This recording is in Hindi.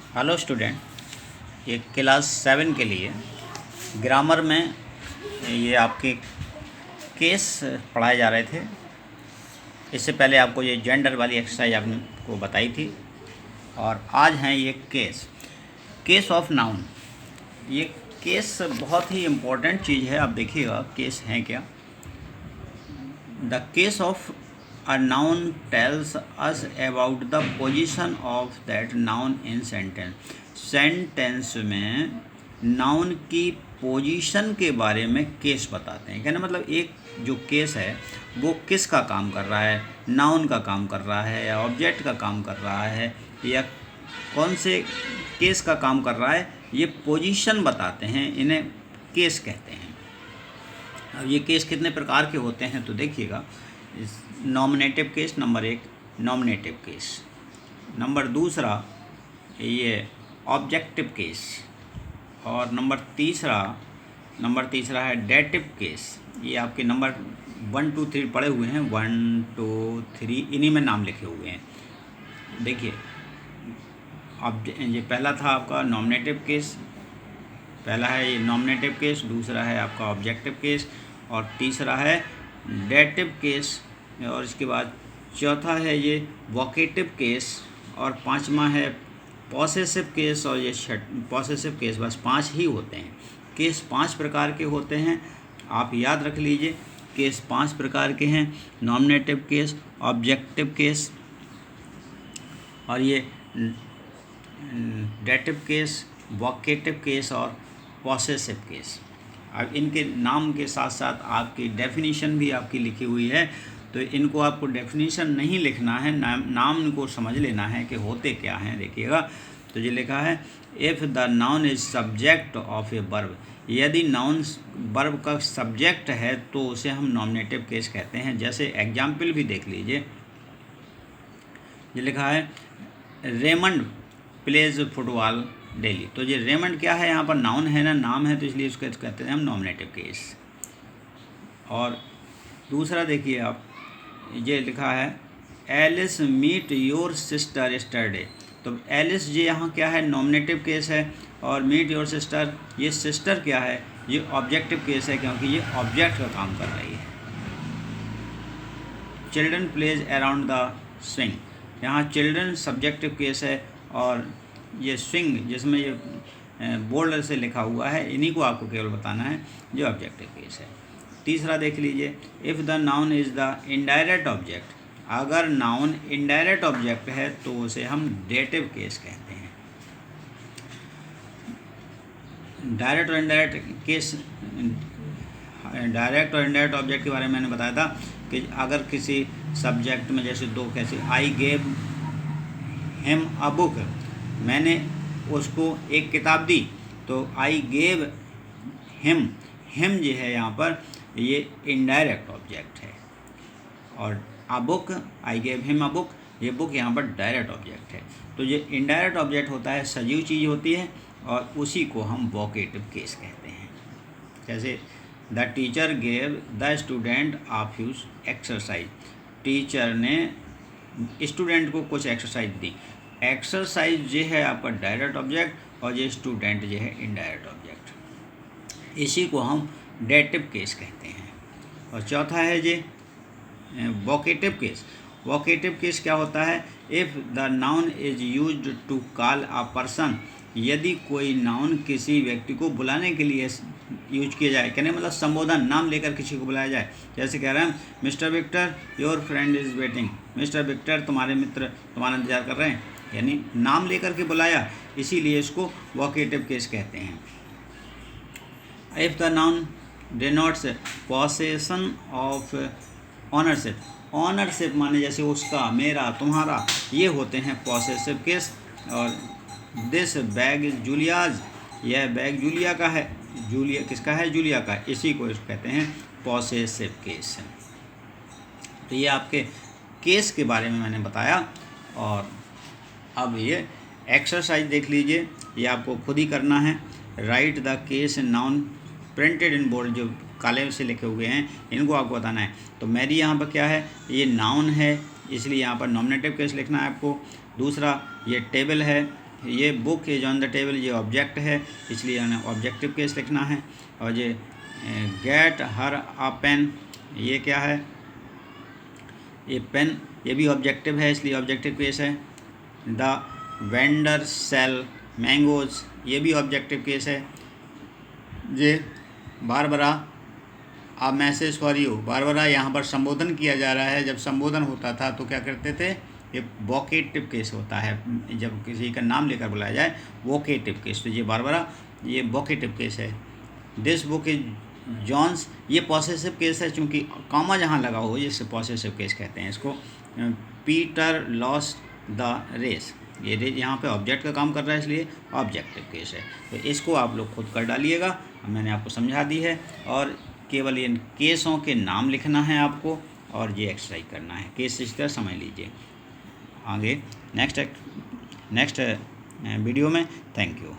हेलो स्टूडेंट, ये क्लास 7 के लिए ग्रामर में ये आपके केस पढ़ाए जा रहे थे। इससे पहले आपको ये जेंडर वाली एक्सरसाइज आपको बताई थी और आज हैं ये केस ऑफ नाउन। ये केस बहुत ही इम्पोर्टेंट चीज़ है। आप देखिएगा केस हैं क्या। The case of A noun tells us about the position of that noun in sentence. Sentence में नाउन की पोजीशन के बारे में केस बताते हैं। कहना मतलब एक जो केस है वो किसका काम कर रहा है, नाउन का काम कर रहा है या ऑब्जेक्ट का काम कर रहा है या कौन से केस का काम कर रहा है, ये पोजीशन बताते हैं, इन्हें केस कहते हैं। अब ये केस कितने प्रकार के होते हैं तो देखिएगा। Nominative case number 1, nominative case number 2 ये ऑब्जेक्टिव केस, और नंबर तीसरा है डेटिव केस। ये आपके नंबर 1 2 3 पड़े हुए हैं, 1 2 3 इन्हीं में नाम लिखे हुए हैं। देखिए अब ये पहला था आपका नॉमिनेटिव केस, पहला है ये नॉमिनेटिव केस, दूसरा है आपका ऑब्जेक्टिव केस और तीसरा है डेटिव केस, और इसके बाद चौथा है ये वोकेटिव केस और पांचवा है पॉसेसिव केस और ये पॉसेसिव केस। बस 5 ही होते हैं। केस 5 प्रकार के होते हैं, आप याद रख लीजिए। केस 5 प्रकार के हैं, नॉमिनेटिव केस, ऑब्जेक्टिव केस और ये डेटिव केस, वोकेटिव केस और पॉसेसिव केस। अब इनके नाम के साथ साथ आपकी डेफिनीशन भी आपकी लिखी हुई है, तो इनको आपको डेफिनीशन नहीं लिखना है, नाम को समझ लेना है कि होते क्या हैं। देखिएगा तो ये लिखा है, if the noun is subject of a verb. यदि नाउन वर्ब का सब्जेक्ट है तो उसे हम नॉमिनेटिव केस कहते हैं। जैसे एग्जाम्पल भी देख लीजिए, ये लिखा है रेमंड प्लेज फुटबॉल डेली। तो ये रेमंड क्या है, यहाँ पर नाउन है ना, नाम है, तो इसलिए उसको कहते हैं हम नॉमिनेटिव केस। और दूसरा देखिए आप, ये लिखा है Alice meet your sister yesterday. तो एलिस ये यहाँ क्या है, नॉमिनेटिव केस है, और मीट योर सिस्टर ये सिस्टर क्या है, ये ऑब्जेक्टिव केस है, क्योंकि ये ऑब्जेक्ट का काम कर रही है। Children plays around the swing, यहाँ चिल्ड्रन सब्जेक्टिव केस है और ये स्विंग जिसमें ये बोल्ड से लिखा हुआ है, इन्हीं को आपको केवल बताना है जो ऑब्जेक्टिव केस है। तीसरा देख लीजिए, if the noun is the indirect object. अगर नाउन इनडायरेक्ट ऑब्जेक्ट है तो उसे हम डेटिव केस कहते हैं। डायरेक्ट और इनडायरेक्ट केस, डायरेक्ट और इनडायरेक्ट ऑब्जेक्ट के बारे में मैंने बताया था कि अगर किसी सब्जेक्ट में जैसे दो कैसे, I gave him a book, मैंने उसको एक किताब दी, तो आई गेव हिम जो है यहाँ पर ये इनडायरेक्ट ऑब्जेक्ट है, और a book, I gave him a book, ये बुक यहाँ पर डायरेक्ट ऑब्जेक्ट है। तो ये इनडायरेक्ट ऑब्जेक्ट होता है, सजीव चीज़ होती है, और उसी को हम वोकेटिव केस कहते हैं। जैसे the teacher gave the student a few exercise, teacher ने स्टूडेंट को कुछ एक्सरसाइज दी। एक्सरसाइज ये है आपका डायरेक्ट ऑब्जेक्ट और ये स्टूडेंट जो है इनडायरेक्ट ऑब्जेक्ट, इसी को हम डेटिव केस कहते हैं। और चौथा है ये वोकेटिव केस। वोकेटिव केस क्या होता है, if the noun is used to call a person, यदि कोई नाउन किसी व्यक्ति को बुलाने के लिए यूज किया जाए, कहने मतलब संबोधन, नाम लेकर किसी को बुलाया जाए। जैसे कह रहे हैं mister Victor your friend is waiting, mister Victor तुम्हारे मित्र तुम्हारा इंतजार कर रहे हैं, यानी नाम लेकर के बुलाया, इसीलिए इसको वोकेटिव केस कहते हैं। If the noun denotes possession of ownership, ownership माने जैसे उसका, मेरा, तुम्हारा, ये होते हैं पॉसेसिव केस। और दिस बैग इज जूलियाज, यह बैग जूलिया का है, जूलिया किसका है, जूलिया का, इसी को कहते हैं पॉसेसिव केस। तो ये आपके केस के बारे में मैंने बताया। और अब ये एक्सरसाइज देख लीजिए, ये आपको खुद ही करना है। Write the case noun printed in bold, जो काले से लिखे हुए हैं इनको आपको बताना है। तो मेरी यहाँ पर क्या है, ये नाउन है, इसलिए यहाँ पर नॉमिनेटिव केस लिखना है आपको। दूसरा ये टेबल है, ये book is on the table, ये ऑब्जेक्ट है, इसलिए हमें ऑब्जेक्टिव केस लिखना है। और ये गेट हर अ पेन, ये क्या है, ये पेन, ये भी ऑब्जेक्टिव है, इसलिए ऑब्जेक्टिव केस है। द वेंडर सेल मैंगोज, ये भी ऑब्जेक्टिव केस है। ये Barbara a message for you, Barbara यहाँ पर संबोधन किया जा रहा है। जब संबोधन होता था तो क्या करते थे, ये वोकेटिव केस होता है, जब किसी का नाम लेकर बुलाया जाए वोकेटिव केस, तो ये बारबरा ये वोकेटिव केस है। दिस बुक इज जॉन्स, ये पॉसेसिव केस है, चूँकि कॉमा जहाँ लगा हो इससे पॉसेसिव केस कहते हैं इसको। पीटर लॉस्ट द रेस, ये रेस यहाँ पे ऑब्जेक्ट का काम कर रहा है, इसलिए ऑब्जेक्टिव केस है। तो इसको आप लोग खुद कर डालिएगा, मैंने आपको समझा दी है। और केवल इन केसों के नाम लिखना है आपको और ये एक्सरसाइज करना है। केस इस तरह समझ लीजिए। आगे नेक्स्ट वीडियो में। Thank you.